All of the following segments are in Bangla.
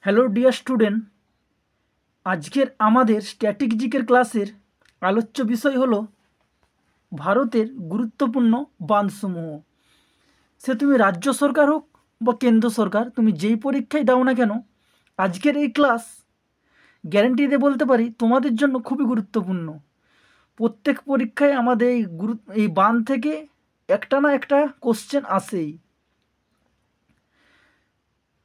হ্যালো ডিয়ার স্টুডেন্ট, আজকের আমাদের স্ট্র্যাটেজিকের ক্লাসের আলোচ্য বিষয় হলো ভারতের গুরুত্বপূর্ণ বাঁধসমূহ। সে তুমি রাজ্য সরকার হোক বা কেন্দ্র সরকার, তুমি যেই পরীক্ষায় দাও না কেন, আজকের এই ক্লাস গ্যারান্টি দিয়ে বলতে পারি তোমাদের জন্য খুবই গুরুত্বপূর্ণ। প্রত্যেক পরীক্ষায় আমাদের এই বাঁধ থেকে একটা না একটা কোশ্চেন আসেই।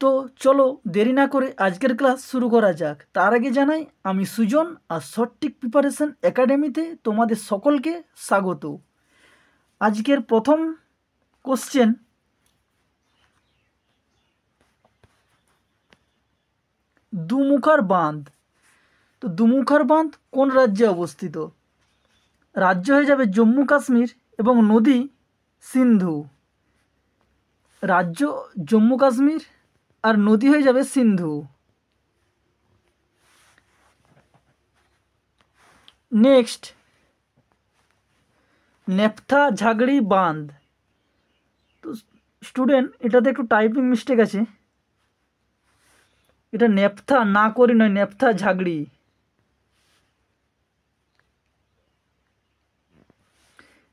তো চলো দেরি না করে আজকের ক্লাস শুরু করা যাক। তার আগে জানাই আমি সুজন, আর সঠিক প্রিপারেশন একাডেমিতে তোমাদের সকলকে স্বাগত। আজকের প্রথম কোশ্চেন, দুমুখার বাঁধ। তো দুমুখার বাঁধ কোন রাজ্যে অবস্থিত? রাজ্য হয়ে যাবে জম্মু কাশ্মীর এবং নদী সিন্ধু। রাজ্য জম্মু কাশ্মীর আর নদী হয়ে যাবে সিন্ধু। নেক্সট, নেফথা ঝাগড়ি বাঁধ। তো স্টুডেন্ট, এটাতে একটু টাইপিং মিস্টেক আছে, এটা নেফথা না করি নয়, নেফথা ঝাগড়ি।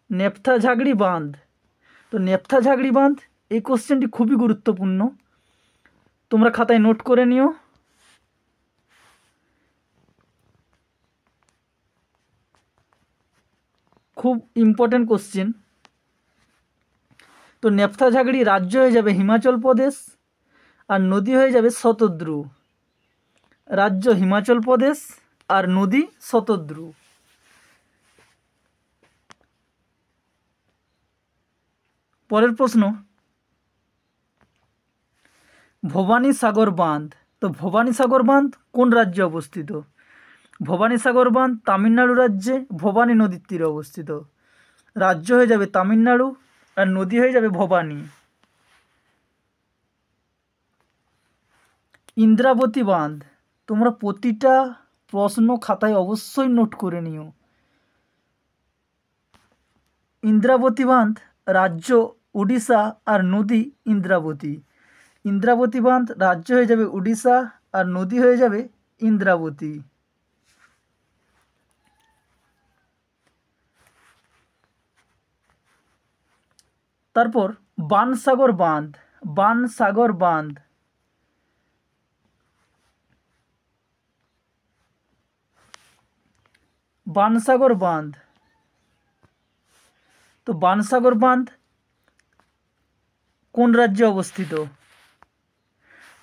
নেফথা ঝাগড়ি বাঁধ। তো নেফথা ঝাগড়ি বাঁধ, এই কোশ্চেনটি খুবই গুরুত্বপূর্ণ, তোমরা খাতায় নোট করে নিও। খুব ইম্পর্টেন্ট কোশ্চেন। তো নেফথা ঝাগড়ি রাজ্য হয়ে যাবে হিমাচল প্রদেশ আর নদী হয়ে যাবে শতদ্রু। রাজ্য হিমাচল প্রদেশ আর নদী শতদ্রু। পরের প্রশ্ন, ভবানী সাগর বাঁধ। তো ভবানী সাগর বাঁধ কোন রাজ্যে অবস্থিত? ভবানী সাগর বাঁধ তামিলনাড়ু রাজ্যে ভবানী নদীর তীরে অবস্থিত। রাজ্য হয়ে যাবে তামিলনাড়ু আর নদী হয়ে যাবে ভবানী। ইন্দ্রাবতী বাঁধ, তোমরা প্রতিটা প্রশ্ন খাতায় অবশ্যই নোট করে নিও। ইন্দ্রাবতী বাঁধ রাজ্য উড়িষ্যা আর নদী ইন্দ্রাবতী। ইন্দ্রাবতী বাঁধ রাজ্য হয়ে যাবে উড়িষ্যা আর নদী হয়ে যাবে ইন্দ্রাবতী। তারপর বাণসাগর বাঁধ। বাণসাগর বাঁধ, বাণসাগর বাঁধ। তো বাণসাগর বাঁধ কোন রাজ্যে অবস্থিত?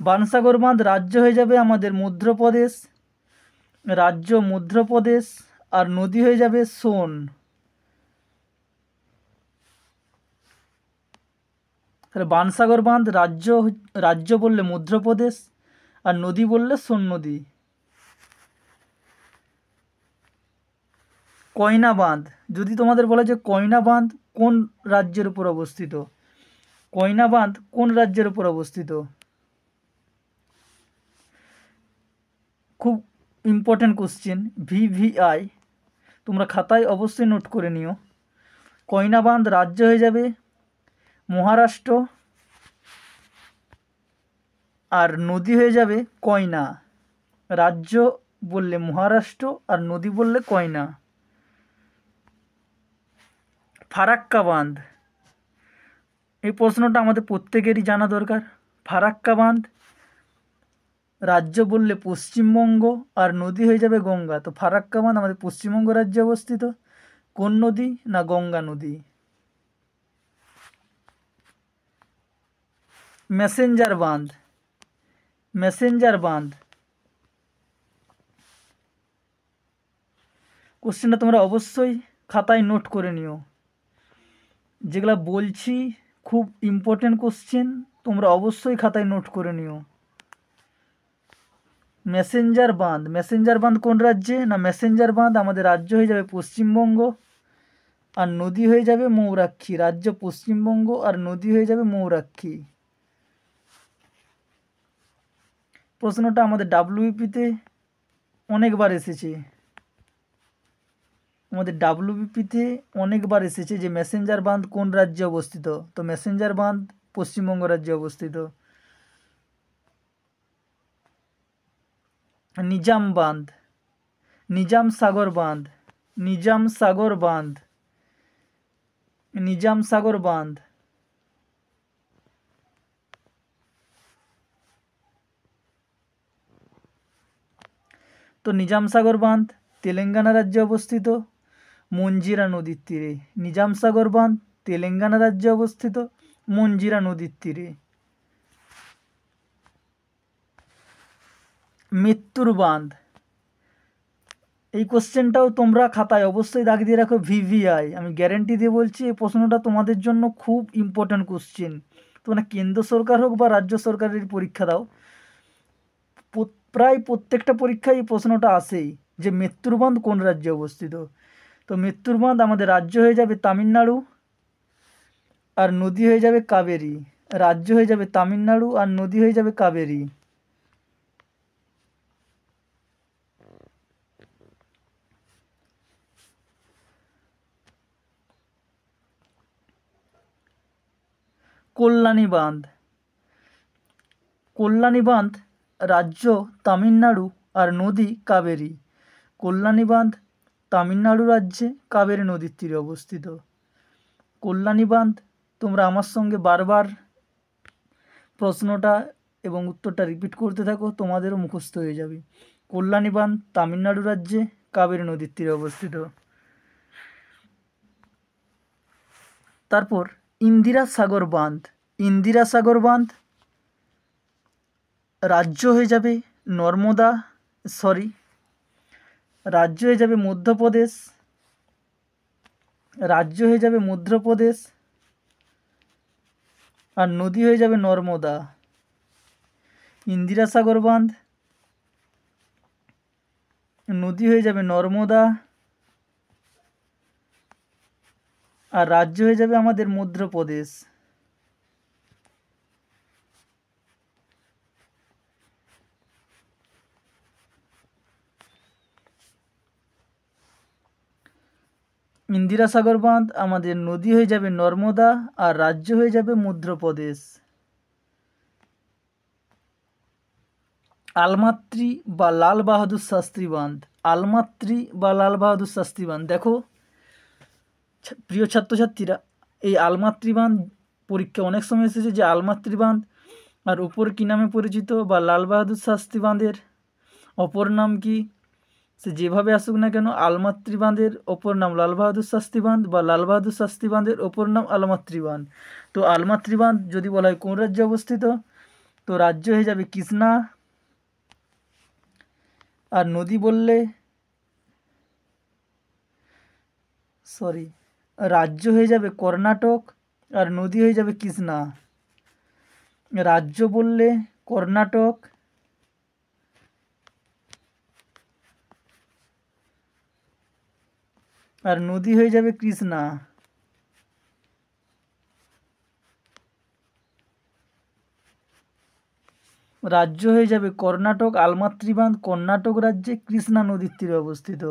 বাণসাগর বাঁধ রাজ্য হয়ে যাবে আমাদের মধ্যপ্রদেশ। রাজ্য মধ্যপ্রদেশ আর নদী হয়ে যাবে সোন। তাহলে বাণসাগর বাঁধ রাজ্য বললে মধ্যপ্রদেশ আর নদী বললে সোন নদী। কয়না বাঁধ, যদি তোমাদের বলা যে কয়না বাঁধ কোন রাজ্যের উপর অবস্থিত? কয়না বাঁধ কোন রাজ্যের উপর অবস্থিত? খুব ইম্পর্ট্যান্ট কোশ্চেন, ভিভিআই, তোমরা খাতায় অবশ্যই নোট করে নিও। কয়না বাঁধ রাজ্য হয়ে যাবে মহারাষ্ট্র আর নদী হয়ে যাবে কয়না। রাজ্য বললে মহারাষ্ট্র আর নদী বললে কয়না। ফারাক্কা বাঁধ, এই প্রশ্নটা আমাদের প্রত্যেকেরই জানা দরকার। ফারাক্কা বাঁধ রাজ্য বললে পশ্চিমবঙ্গ আর নদী হয়ে যাবে গঙ্গা। তো ফারাক্কা বাঁধ আমাদের পশ্চিমবঙ্গ রাজ্যে অবস্থিত। কোন নদী? না গঙ্গা নদী। মেসেঞ্জার বাঁধ। মেসেঞ্জার বাঁধ, কোশ্চেনটা তোমরা অবশ্যই খাতায় নোট করে নিও। যেগুলো বলছি খুব ইম্পর্টেন্ট কোশ্চেন, তোমরা অবশ্যই খাতায় নোট করে নিও। মেসেঞ্জার বাঁধ, মেসেঞ্জার বাঁধ কোন রাজ্যে? না মেসেঞ্জার বাঁধ আমাদের রাজ্য হয়ে যাবে পশ্চিমবঙ্গ আর নদী হয়ে যাবে ময়ূরাক্ষী। রাজ্য পশ্চিমবঙ্গ আর নদী হয়ে যাবে ময়ূরাক্ষী। প্রশ্নটা আমাদের ডাব্লিউবিপিতে অনেকবার এসেছে, আমাদের ডাব্লিউবিপিতে অনেকবার এসেছে যে মেসেঞ্জার বাঁধ কোন রাজ্যে অবস্থিত। তো মেসেঞ্জার বাঁধ পশ্চিমবঙ্গ রাজ্যে অবস্থিত। নিজাম বাঁধ, নিজাম সাগর বাঁধ, নিজাম সাগর বাঁধ, নিজাম সাগর বাঁধ। তো নিজাম সাগর বাঁধ তেলেঙ্গানা রাজ্যে অবস্থিত মঞ্জিরা নদীর তীরে। নিজাম সাগর বাঁধ তেলেঙ্গানা রাজ্যে অবস্থিত মঞ্জিরা নদীর তীরে। মৃত্যুর বাঁধ, এই কোশ্চেনটাও তোমরা খাতায় অবশ্যই দাগ দিয়ে রাখো ভিভিআই। আমি গ্যারেন্টি দিয়ে বলছি এই প্রশ্নটা তোমাদের জন্য খুব ইম্পর্ট্যান্ট কোশ্চেন। তোমরা কেন্দ্র সরকার হোক বা রাজ্য সরকারের পরীক্ষা দাও, প্রায় প্রত্যেকটা পরীক্ষায় এই প্রশ্নটা আসেই যে মৃত্যুর বাঁধ কোন রাজ্যে অবস্থিত। তো মৃত্যুর বাঁধ আমাদের রাজ্য হয়ে যাবে তামিলনাড়ু, আর নদী হয়ে যাবে কাবেরী। রাজ্য হয়ে যাবে তামিলনাড়ু আর নদী হয়ে যাবে কাবেরী। কল্যাণী বাঁধ, কল্যাণী বাঁধ রাজ্য তামিলনাড়ু আর নদী কাবেরী। কল্যাণী বাঁধ তামিলনাড়ু রাজ্যে কাবেরী নদীর তীরে অবস্থিত। কল্যাণী বাঁধ তোমরা আমার সঙ্গে বারবার প্রশ্নটা এবং উত্তরটা রিপিট করতে থাকো, তোমাদেরও মুখস্থ হয়ে যাবে। কল্যাণী বাঁধ তামিলনাড়ু রাজ্যে কাবেরী নদীর তীরে অবস্থিত। তারপর ইন্দিরা সাগর বাঁধ, ইন্দিরা সাগর বাঁধ রাজ্য হয়ে যাবে নর্মদা, রাজ্য হয়ে যাবে মধ্যপ্রদেশ, রাজ্য হয়ে যাবে মধ্যপ্রদেশ আর নদী হয়ে যাবে নর্মদা। ইন্দিরা সাগর বাঁধ নদী হয়ে যাবে নর্মদা আর রাজ্য হয়ে যাবে আমাদের মধ্যপ্রদেশ। ইন্দিরা সাগর বাঁধ আমাদের নদী হয়ে যাবে নর্মদা আর রাজ্য হয়ে যাবে মধ্যপ্রদেশ। আলমাত্রি বা লাল বাহাদুর শাস্ত্রী বাঁধ, আলমাত্রি বা লাল বাহাদুর শাস্ত্রী বাঁধ। দেখো প্রিয় ছাত্রছাত্রীরা, এই আলমাত্রি বাঁধ পরীক্ষা অনেক সময় এসেছে যে আলমাত্রি বাঁধ আর উপর কী নামে পরিচিত বা লাল বাহাদুর শাস্ত্রী বাঁধের অপর নাম কি, সে যেভাবে আসুক না কেন আলমাত্রি বাঁধের অপর নাম লাল বাহাদুর শাস্ত্রী বাঁধ বা লাল বাহাদুর শাস্ত্রী বাঁধের অপর নাম আলমাত্রি বাঁধ। তো আলমাত্রি বাঁধ যদি বলা হয় কোন রাজ্যে অবস্থিত, তো রাজ্য হয়ে যাবে কৃষ্ণা আর নদী বললে রাজ্য হয়ে যাবে কর্ণাটক আর নদী হয়ে যাবে কৃষ্ণা। রাজ্য বললে কর্ণাটক আর নদী হয়ে যাবে কৃষ্ণা। রাজ্য হয়ে যাবে কর্ণাটক, আলমাত্রি বাঁধ কর্ণাটক রাজ্যে কৃষ্ণা নদীর তীরে অবস্থিত।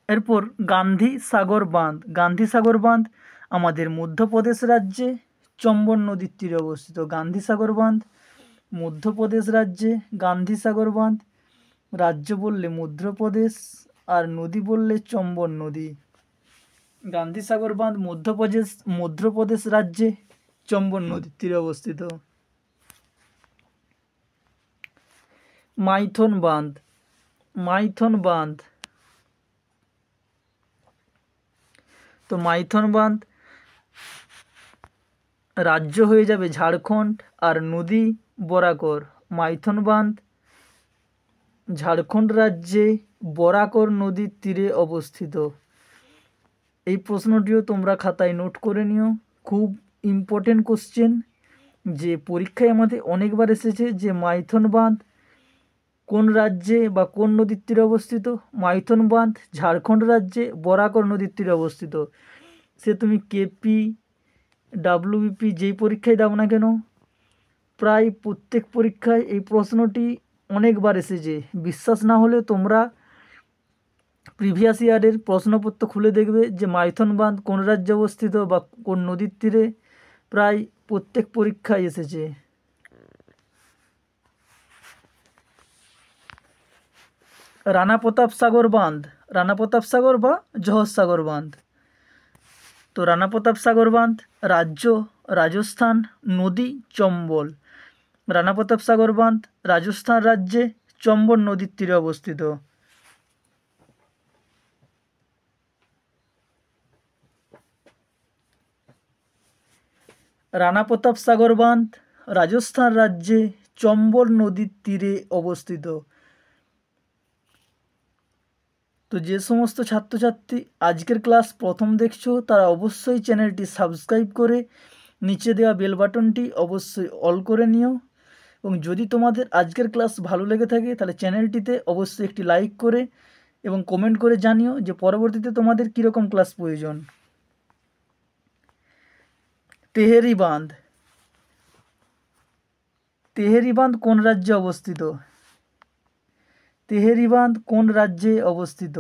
এরপর গান্ধী সাগর বাঁধ, গান্ধী সাগর বাঁধ আমাদের মধ্যপ্রদেশ রাজ্যে চম্বল নদীর তীরে অবস্থিত। গান্ধী সাগর বাঁধ মধ্যপ্রদেশ রাজ্যে গান্ধী সাগর বাঁধ, রাজ্য বললে মধ্যপ্রদেশ আর নদী বললে চম্বল নদী। গান্ধী সাগর বাঁধ মধ্যপ্রদেশ রাজ্যে চম্বল নদীর তীরে অবস্থিত। মাইথন বাঁধ, মাইথন বাঁধ তো মাইথন বাঁধ রাজ্য হয়ে যাবে ঝাড়খণ্ড আর নদী বরাকর। মাইথন বাঁধ ঝাড়খণ্ড রাজ্যে বরাকর নদীর তীরে অবস্থিত। এই প্রশ্নটিও তোমরা খাতায় নোট করে নিও, খুব ইম্পর্টেন্ট কোশ্চেন, যে পরীক্ষায় আমাদের অনেকবার এসেছে যে মাইথন বাঁধ কোন রাজ্যে বা কোন নদীর তীরে অবস্থিত? মাইথন বাঁধ ঝাড়খণ্ড রাজ্যে বরাকর নদীর তীরে অবস্থিত। সে তুমি কেপি, ডাব্লিউবিপি যেই পরীক্ষায় দাও না কেন, প্রায় প্রত্যেক পরীক্ষায় এই প্রশ্নটি অনেকবার এসেছে। বিশ্বাস না হলে তোমরা প্রিভিয়াস ইয়ারের প্রশ্নপত্র খুলে দেখবে যে মাইথন বাঁধ কোন রাজ্যে অবস্থিত বা কোন নদীর তীরে, প্রায় প্রত্যেক পরীক্ষায় এসেছে। রানা প্রতাপ সাগর বাঁধ, রানা প্রতাপ সাগর বা জহর সাগর বাঁধ। তো রানা প্রতাপ সাগর বাঁধ রাজ্য রাজস্থান, নদী চম্বল। রানা প্রতাপ সাগর বাঁধ রাজস্থান রাজ্যে চম্বল নদীর তীরে অবস্থিত। রানা প্রতাপ সাগর বাঁধ রাজস্থান রাজ্যে চম্বল নদীর তীরে অবস্থিত। তো যে সমস্ত ছাত্রছাত্রী আজকের ক্লাস প্রথম দেখছো তারা অবশ্যই চ্যানেলটি সাবস্ক্রাইব করে নিচে দেওয়া বেল বাটনটি অবশ্যই অল করে নিও। এবং যদি তোমাদের আজকের ক্লাস ভালো লেগে থাকে তাহলে চ্যানেলটিতে অবশ্যই একটি লাইক করে এবং কমেন্ট করে জানিও যে পরবর্তীতে তোমাদের কীরকম ক্লাস প্রয়োজন। তেহেরি বাঁধ, তেহেরি বাঁধ কোন রাজ্যে অবস্থিত? তেহেরি বাঁধ কোন রাজ্যে অবস্থিত?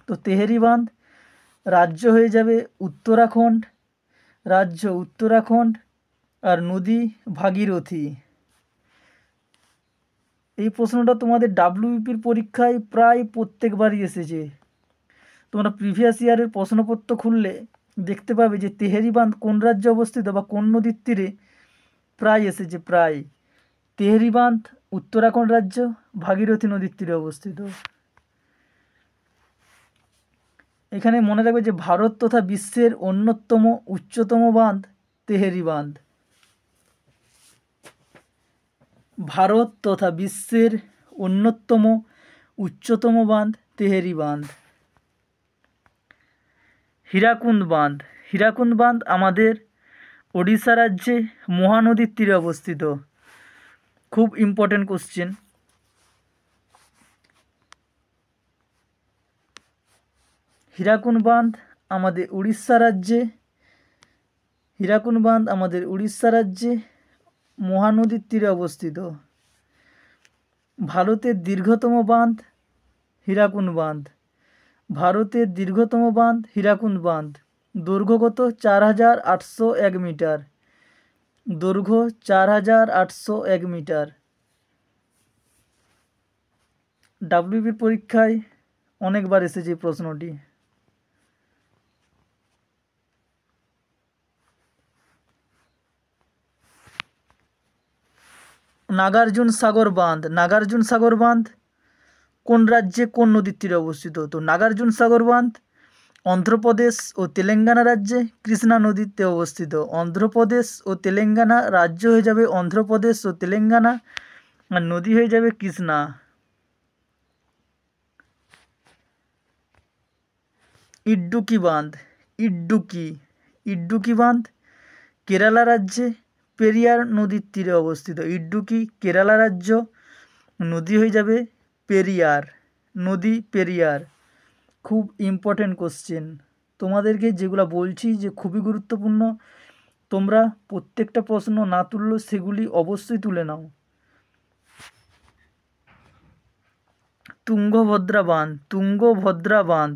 তো তেহেরি বাঁধ রাজ্য হয়ে যাবে উত্তরাখণ্ড, রাজ্য উত্তরাখণ্ড, আর নদী ভাগীরথী। এই প্রশ্নটা তোমাদের ডাব্লিউবিপির পরীক্ষায় প্রায় প্রত্যেকবারই এসেছে। তোমরা প্রিভিয়াস ইয়ারের প্রশ্নপত্র খুললে দেখতে পাবে যে তেহেরি বাঁধ কোন রাজ্যে অবস্থিত বা কোন নদীর তীরে প্রায় এসেছে। প্রায় তেহেরি বাঁধ উত্তরাখণ্ড রাজ্য, ভাগীরথী নদীর তীরে অবস্থিত। এখানে মনে রাখবে যে ভারত তথা বিশ্বের অন্যতম উচ্চতম বাঁধ তেহেরি বাঁধ। ভারত তথা বিশ্বের অন্যতম উচ্চতম বাঁধ তেহেরি বাঁধ। হীরাকুন্দ বাঁধ, হীরাকুন্দ বাঁধ আমাদের ওড়িশা রাজ্যে মহানদীর তীরে অবস্থিত। খুব ইম্পর্টেন্ট কোশ্চেন। হীরাকুন্দ বাঁধ আমাদের উড়িষ্যা রাজ্যে, হীরাকুন্দ বাঁধ আমাদের উড়িষ্যা রাজ্যে মহানদীর তীরে অবস্থিত। ভারতের দীর্ঘতম বাঁধ হীরাকুন্দ বাঁধ, ভারতের দীর্ঘতম বাঁধ হীরাকুন্দ বাঁধ। দৈর্ঘ্য কত? 4801 মিটার, দৈর্ঘ্য 4801 মিটার। ডাব্লিউবির পরীক্ষায় অনেকবার এসেছে এই প্রশ্নটি। নাগার্জুন সাগর বাঁধ, নাগার্জুন সাগর বাঁধ কোন রাজ্যে কোন নদীর তীরে অবস্থিত? তো নাগার্জুন সাগর বাঁধ অন্ধ্রপ্রদেশ ও তেলেঙ্গানা রাজ্যে কৃষ্ণা নদীতে অবস্থিত। অন্ধ্রপ্রদেশ ও তেলেঙ্গানা রাজ্য হয়ে যাবে অন্ধ্রপ্রদেশ ও তেলেঙ্গানা, আর নদী হয়ে যাবে কৃষ্ণা। ইড্ডুকি বাঁধ, ইড্ডুকি, ইড্ডুকি বাঁধ কেরালা রাজ্যে পেরিয়ার নদীর তীরে অবস্থিত। ইড্ডুকি কেরালা রাজ্য, নদী হয়ে যাবে পেরিয়ার, নদী পেরিয়ার। খুব ইম্পর্টেন্ট কোশ্চেন। তোমাদেরকে যেগুলো বলছি যে খুবই গুরুত্বপূর্ণ, তোমরা প্রত্যেকটা প্রশ্ন না তুললেও সেগুলি অবশ্যই তুলে নাও। তুঙ্গভদ্রা বাঁধ, তুঙ্গভদ্রা বাঁধ,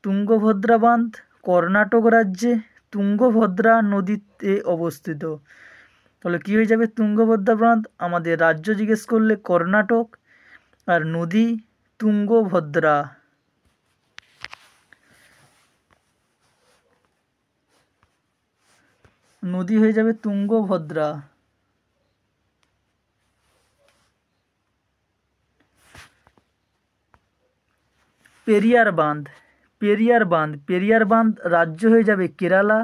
তুঙ্গভদ্রা বাঁধ কর্ণাটক রাজ্যে তুঙ্গভদ্রা নদীতে অবস্থিত। তাহলে কী হয়ে যাবে? তুঙ্গভদ্রা বাঁধ আমাদের রাজ্য জিজ্ঞেস করলে কর্ণাটক, আর নদী তুঙ্গভদ্রা। নদী হয়ে যাবে তুঙ্গভদ্রা। পেরিয়ার বাঁধ, পেরিয়ার বাঁধ, পেরিয়ার বাঁধ রাজ্য হয়ে যাবে কেরালা,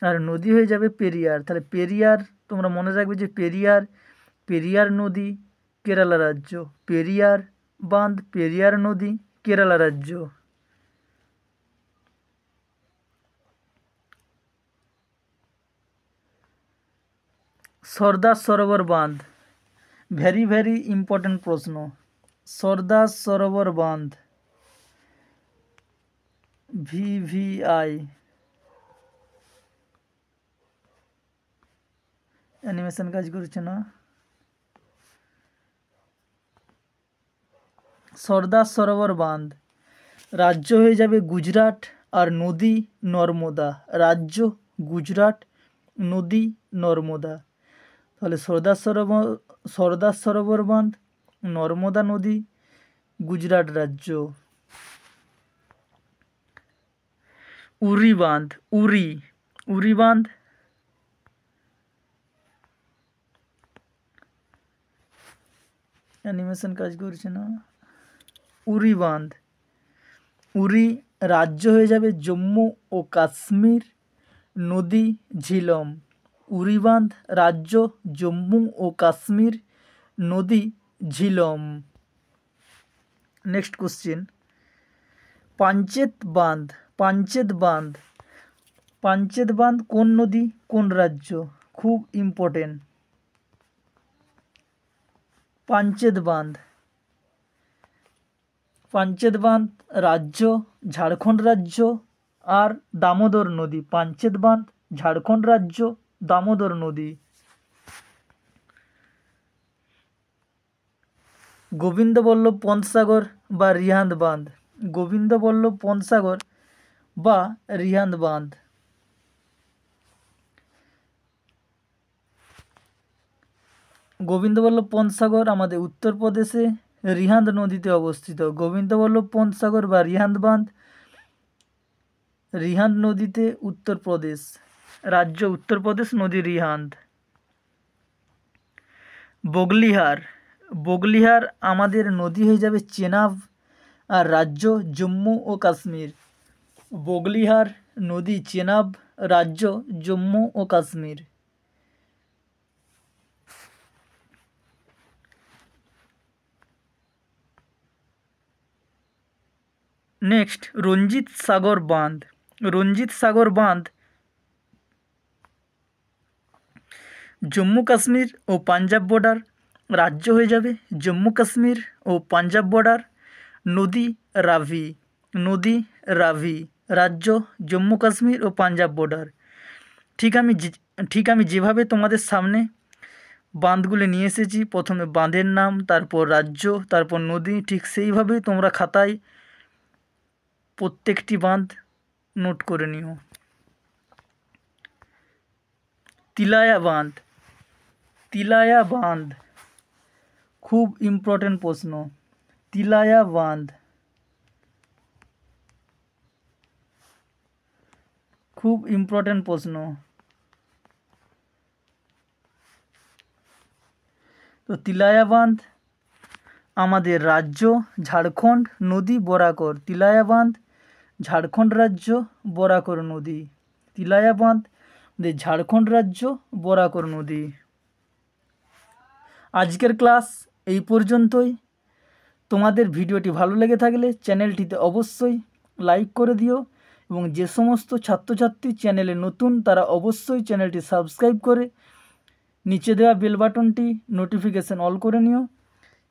আর নদী হয়ে যাবে পেরিয়ার। তাহলে পেরিয়ার তোমরা মনে রাখবে যে পেরিয়ার, পেরিয়ার নদী কেরালা রাজ্য, পেরিয়ার বাঁধ পেরিয়ার নদী কেরালা রাজ্য। সর্দার সরোবর বাঁধ, ভেরি ভেরি ইম্পর্টেন্ট প্রশ্ন। সর্দার সরোবর বাঁধ, ভিভিআই, অ্যানিমেশন কাজ করছে না। সর্দার সরোবর বাঁধ রাজ্য হয়ে যাবে গুজরাট, আর নদী নর্মদা। রাজ্য গুজরাট, নদী নর্মদা। তাহলে সর্দার সরোবর বাঁধ, নর্মদা নদী, গুজরাট রাজ্য। উরি বাঁধ, উরি বাঁধ অ্যানিমেশন কাজ করছে না। উরি বাঁধ, উরি রাজ্য হয়ে যাবে জম্মু ও কাশ্মীর, নদী ঝিলম। উরি বাঁধ রাজ্য জম্মু ও কাশ্মীর, নদী ঝিলম। নেক্সট কোশ্চেন, পাঞ্চেত বাঁধ, পাঞ্চেত বাঁধ, পাঞ্চেত বাঁধ কোন নদী কোন রাজ্য? খুব ইম্পর্টেন্ট। পাঞ্চেত বাঁধ, পাঞ্চেত বাঁধ রাজ্য ঝাড়খণ্ড রাজ্য, আর দামোদর নদী। পাঞ্চেত বাঁধ ঝাড়খণ্ড রাজ্য, দামোদর নদী। গোবিন্দবল্লভ পন্ত সাগর বা রিহান্দ বাঁধ, গোবিন্দবল্লভ পন্ত সাগর বা রিহান্দ বাঁধ। গোবিন্দবল্লভ পন্ত সাগর আমাদের উত্তরপ্রদেশে রিহান্দ নদীতে অবস্থিত। গোবিন্দবল্লভ পন্ত সাগর বা রিহান্দ বাঁধ রিহান্দ নদীতে, উত্তরপ্রদেশ রাজ্য, উত্তরপ্রদেশ, নদী রিহান্দ। বগলিহার, বগলিহার আমাদের নদী হয়ে যাবে চেনাব, আর রাজ্য জম্মু ও কাশ্মীর। বগলিহার নদী চেনাব, রাজ্য জম্মু ও কাশ্মীর। নেক্সট, রঞ্জিত সাগর বাঁধ, রঞ্জিত সাগর বাঁধ জম্মু কাশ্মীর ও পাঞ্জাব বর্ডার, রাজ্য হয়ে যাবে জম্মু কাশ্মীর ও পাঞ্জাব বর্ডার, নদী রাভি, নদী রাভি, রাজ্য জম্মু কাশ্মীর ও পাঞ্জাব বর্ডার। ঠিক আমি যেভাবে তোমাদের সামনে বাঁধগুলি নিয়ে এসেছি, প্রথমে বাঁধের নাম, তারপর রাজ্য, তারপর নদী, ঠিক সেইভাবেই তোমরা খাতায় প্রত্যেকটি বাঁধ নোট করে নিও। তিলায়া বাঁধ, তিলায়া বাঁধ খুব ইম্পর্টেন্ট প্রশ্ন। তিলায়া বাঁধ খুব ইম্পর্টেন্ট প্রশ্ন। তো তিলায়া বাঁধ আমাদের রাজ্য ঝাড়খণ্ড, নদী বরাকর। তিলায়া বাঁধ ঝাড়খণ্ড রাজ্য, বরাকর নদী। তিলায়া বাঁধ ঝাড়খণ্ড রাজ্য, বরাকর নদী। আজকের ক্লাস এই পর্যন্তই। তোমাদের ভিডিওটি ভালো লেগে থাকলে চ্যানেলটিতে অবশ্যই লাইক করে দিও, এবং যে সমস্ত ছাত্রছাত্রী চ্যানেলে নতুন তারা অবশ্যই চ্যানেলটি সাবস্ক্রাইব করে নিচে দেওয়া বেল বাটনটি নোটিফিকেশান অল করে নিও।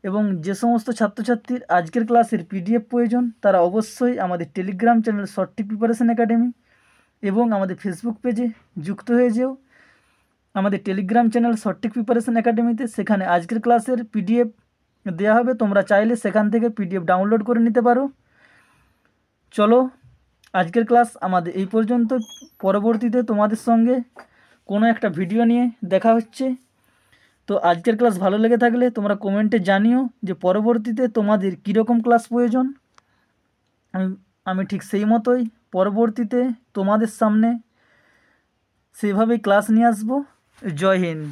এবং যে সমস্ত ছাত্রছাত্রীর আজকের ক্লাসের পিডিএফ প্রয়োজন তারা অবশ্যই আমাদের টেলিগ্রাম চ্যানেল সঠিক প্রিপারেশন একাডেমি এবং আমাদের ফেসবুক পেজে যুক্ত হয়ে যেও। আমাদের টেলিগ্রাম চ্যানেল সঠিক প্রিপারেশন একাডেমিতে সেখানে আজকের ক্লাসের পিডিএফ দেওয়া হবে, তোমরা চাইলে সেখান থেকে পিডিএফ ডাউনলোড করে নিতে পারো। চলো, আজকের ক্লাস আমাদের এই পর্যন্ত। পরবর্তীতে তোমাদের সঙ্গে কোনো একটা ভিডিও নিয়ে দেখা হচ্ছে। তো আজকের ক্লাস ভালো লেগে থাকলে তোমরা কমেন্টে জানিও যে পরবর্তীতে তোমাদের কীরকম ক্লাস প্রয়োজন। আমি ঠিক সেই মতোই পরবর্তীতে তোমাদের সামনে সেইভাবেই ক্লাস নিয়ে আসবো। জয় হিন্দ।